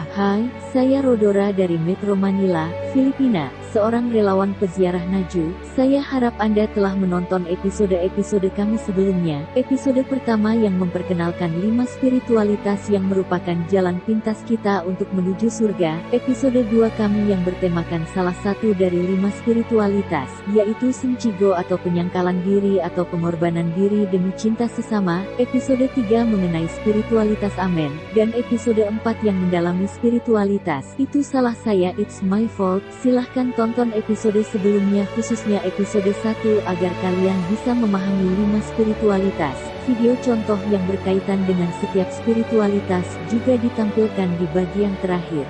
Hai, saya Rodora dari Metro Manila, Filipina, seorang relawan peziarah Naju. Saya harap Anda telah menonton episode-episode kami sebelumnya. Episode pertama yang memperkenalkan 5 spiritualitas yang merupakan jalan pintas kita untuk menuju surga. Episode 2 kami yang bertemakan salah satu dari 5 spiritualitas, yaitu Senchigo atau penyangkalan diri atau pengorbanan diri demi cinta sesama. Episode 3 mengenai spiritualitas Amen, dan episode 4 yang mendalami spiritualitas Itu Salah Saya, It's My Fault. Silahkan tonton episode sebelumnya, khususnya episode 1, agar kalian bisa memahami 5 spiritualitas. Video contoh yang berkaitan dengan setiap spiritualitas juga ditampilkan di bagian terakhir.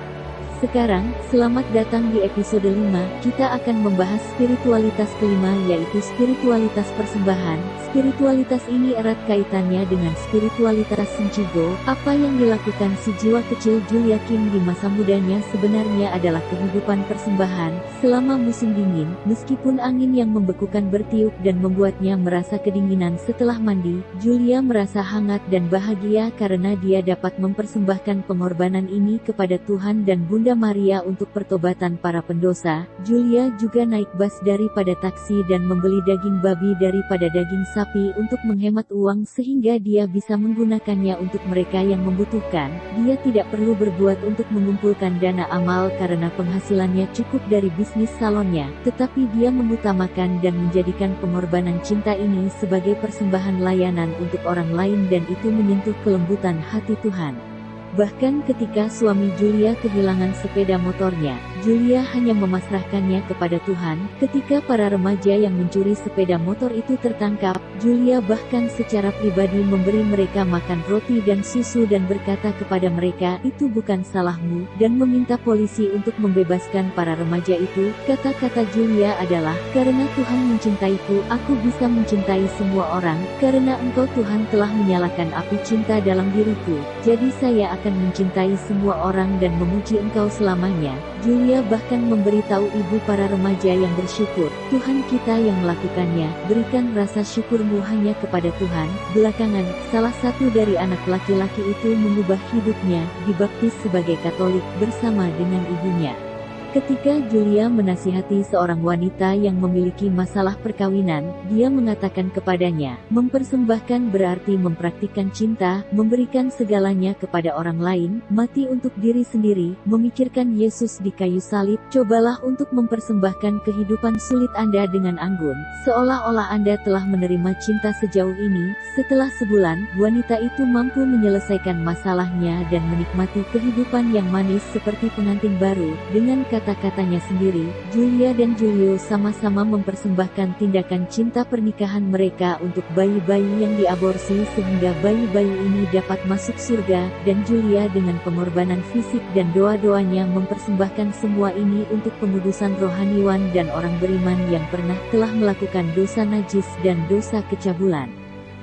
Sekarang, selamat datang di episode 5. Kita akan membahas spiritualitas kelima, yaitu spiritualitas persembahan. Spiritualitas ini erat kaitannya dengan spiritualitas Senchigo. Apa yang dilakukan si jiwa kecil Julia Kim di masa mudanya sebenarnya adalah kehidupan persembahan. Selama musim dingin, meskipun angin yang membekukan bertiup dan membuatnya merasa kedinginan setelah mandi, Julia merasa hangat dan bahagia karena dia dapat mempersembahkan pengorbanan ini kepada Tuhan dan Bunda Maria untuk pertobatan para pendosa. Julia juga naik bus daripada taksi dan membeli daging babi daripada daging sapi untuk menghemat uang sehingga dia bisa menggunakannya untuk mereka yang membutuhkan. Dia tidak perlu berbuat untuk mengumpulkan dana amal karena penghasilannya cukup dari bisnis salonnya, tetapi dia mengutamakan dan menjadikan pengorbanan cinta ini sebagai persembahan layanan untuk orang lain, dan itu menyentuh kelembutan hati Tuhan. Bahkan ketika suami Julia kehilangan sepeda motornya, Julia hanya memasrahkannya kepada Tuhan. Ketika para remaja yang mencuri sepeda motor itu tertangkap, Julia bahkan secara pribadi memberi mereka makan roti dan susu dan berkata kepada mereka, "Itu bukan salahmu," dan meminta polisi untuk membebaskan para remaja itu. Kata-kata Julia adalah, "Karena Tuhan mencintaiku, aku bisa mencintai semua orang. Karena Engkau Tuhan telah menyalakan api cinta dalam diriku, jadi saya akan mencintai semua orang dan memuji Engkau selamanya." Julia bahkan memberitahu ibu para remaja yang bersyukur, "Tuhan kita yang melakukannya, berikan rasa syukurmu hanya kepada Tuhan." Belakangan, salah satu dari anak laki-laki itu mengubah hidupnya, dibaptis sebagai Katolik bersama dengan ibunya. Ketika Julia menasihati seorang wanita yang memiliki masalah perkawinan, dia mengatakan kepadanya, mempersembahkan berarti mempraktikkan cinta, memberikan segalanya kepada orang lain, mati untuk diri sendiri, memikirkan Yesus di kayu salib. Cobalah untuk mempersembahkan kehidupan sulit Anda dengan anggun, seolah-olah Anda telah menerima cinta sejauh ini. Setelah sebulan, wanita itu mampu menyelesaikan masalahnya dan menikmati kehidupan yang manis seperti pengantin baru. Dengan kata-katanya sendiri, Julia dan Julio sama-sama mempersembahkan tindakan cinta pernikahan mereka untuk bayi-bayi yang diaborsi sehingga bayi-bayi ini dapat masuk surga, dan Julia dengan pengorbanan fisik dan doa-doanya mempersembahkan semua ini untuk pengudusan rohaniwan dan orang beriman yang pernah telah melakukan dosa najis dan dosa kecabulan.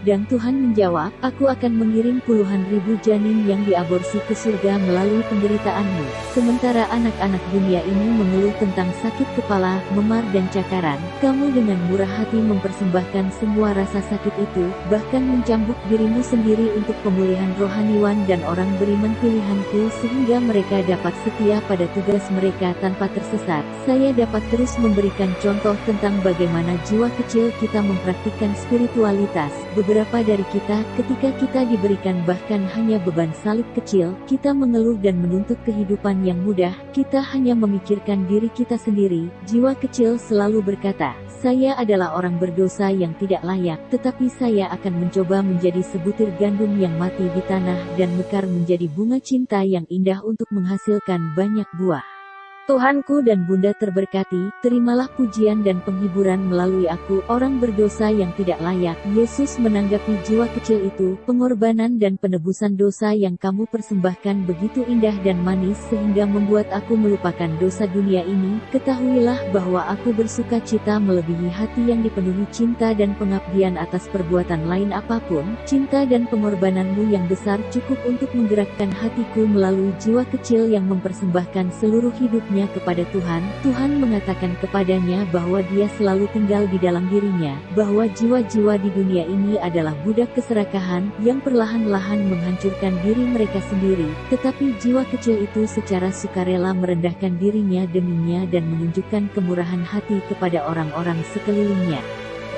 Dan Tuhan menjawab, "Aku akan mengirim puluhan ribu janin yang diaborsi ke surga melalui penderitaanmu." Sementara anak-anak dunia ini mengeluh tentang sakit kepala, memar dan cakaran, kamu dengan murah hati mempersembahkan semua rasa sakit itu, bahkan mencambuk dirimu sendiri untuk pemulihan rohaniwan dan orang beriman pilihanku sehingga mereka dapat setia pada tugas mereka tanpa tersesat. Saya dapat terus memberikan contoh tentang bagaimana jiwa kecil kita mempraktikkan spiritualitas. Beberapa dari kita, ketika kita diberikan bahkan hanya beban salib kecil, kita mengeluh dan menuntut kehidupan yang mudah. Kita hanya memikirkan diri kita sendiri. Jiwa kecil selalu berkata, "Saya adalah orang berdosa yang tidak layak, tetapi saya akan mencoba menjadi sebutir gandum yang mati di tanah dan mekar menjadi bunga cinta yang indah untuk menghasilkan banyak buah." Tuhanku dan Bunda terberkati, terimalah pujian dan penghiburan melalui aku, orang berdosa yang tidak layak. Yesus menanggapi jiwa kecil itu, "Pengorbanan dan penebusan dosa yang kamu persembahkan begitu indah dan manis sehingga membuat aku melupakan dosa dunia ini. Ketahuilah bahwa aku bersuka cita melebihi hati yang dipenuhi cinta dan pengabdian atas perbuatan lain apapun. Cinta dan pengorbananmu yang besar cukup untuk menggerakkan hatiku melalui jiwa kecil yang mempersembahkan seluruh hidupnya hidupnya kepada Tuhan, Tuhan mengatakan kepadanya bahwa Dia selalu tinggal di dalam dirinya, bahwa jiwa-jiwa di dunia ini adalah budak keserakahan yang perlahan-lahan menghancurkan diri mereka sendiri, tetapi jiwa kecil itu secara sukarela merendahkan dirinya deminya dan menunjukkan kemurahan hati kepada orang-orang sekelilingnya.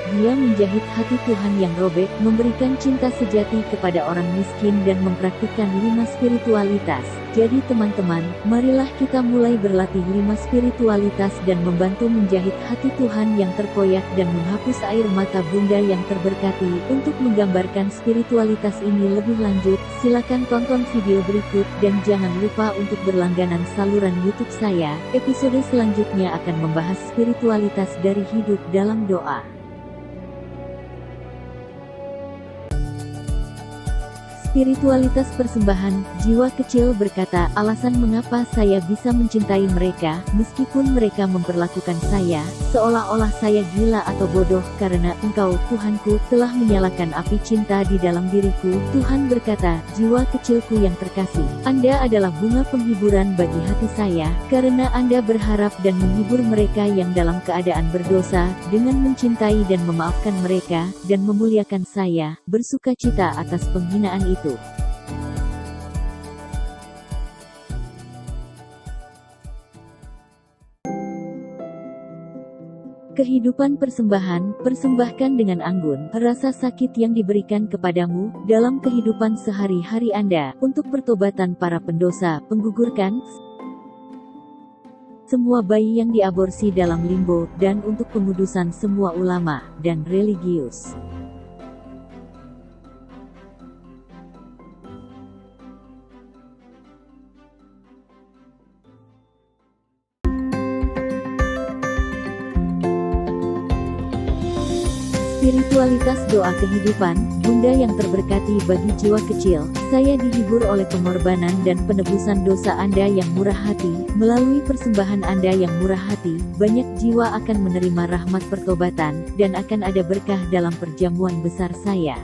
Dia menjahit hati Tuhan yang robek, memberikan cinta sejati kepada orang miskin dan mempraktikkan 5 spiritualitas. Jadi teman-teman, marilah kita mulai berlatih 5 spiritualitas dan membantu menjahit hati Tuhan yang terkoyak dan menghapus air mata Bunda yang terberkati. Untuk menggambarkan spiritualitas ini lebih lanjut, silakan tonton video berikut dan jangan lupa untuk berlangganan saluran YouTube saya. Episode selanjutnya akan membahas spiritualitas dari hidup dalam doa. Spiritualitas persembahan. Jiwa kecil berkata, alasan mengapa saya bisa mencintai mereka, meskipun mereka memperlakukan saya seolah-olah saya gila atau bodoh, karena Engkau, Tuhanku, telah menyalakan api cinta di dalam diriku. Tuhan berkata, jiwa kecilku yang terkasih, Anda adalah bunga penghiburan bagi hati saya, karena Anda berharap dan menghibur mereka yang dalam keadaan berdosa, dengan mencintai dan memaafkan mereka, dan memuliakan saya, bersukacita atas penghinaan itu. Kehidupan persembahan, persembahkan dengan anggun rasa sakit yang diberikan kepadamu dalam kehidupan sehari-hari Anda, untuk pertobatan para pendosa, penggugurkan semua bayi yang diaborsi dalam limbo, dan untuk pengudusan semua ulama dan religius. Spiritualitas doa kehidupan. Bunda yang terberkati bagi jiwa kecil, saya dihibur oleh pengorbanan dan penebusan dosa Anda yang murah hati. Melalui persembahan Anda yang murah hati, banyak jiwa akan menerima rahmat pertobatan, dan akan ada berkah dalam perjamuan besar saya.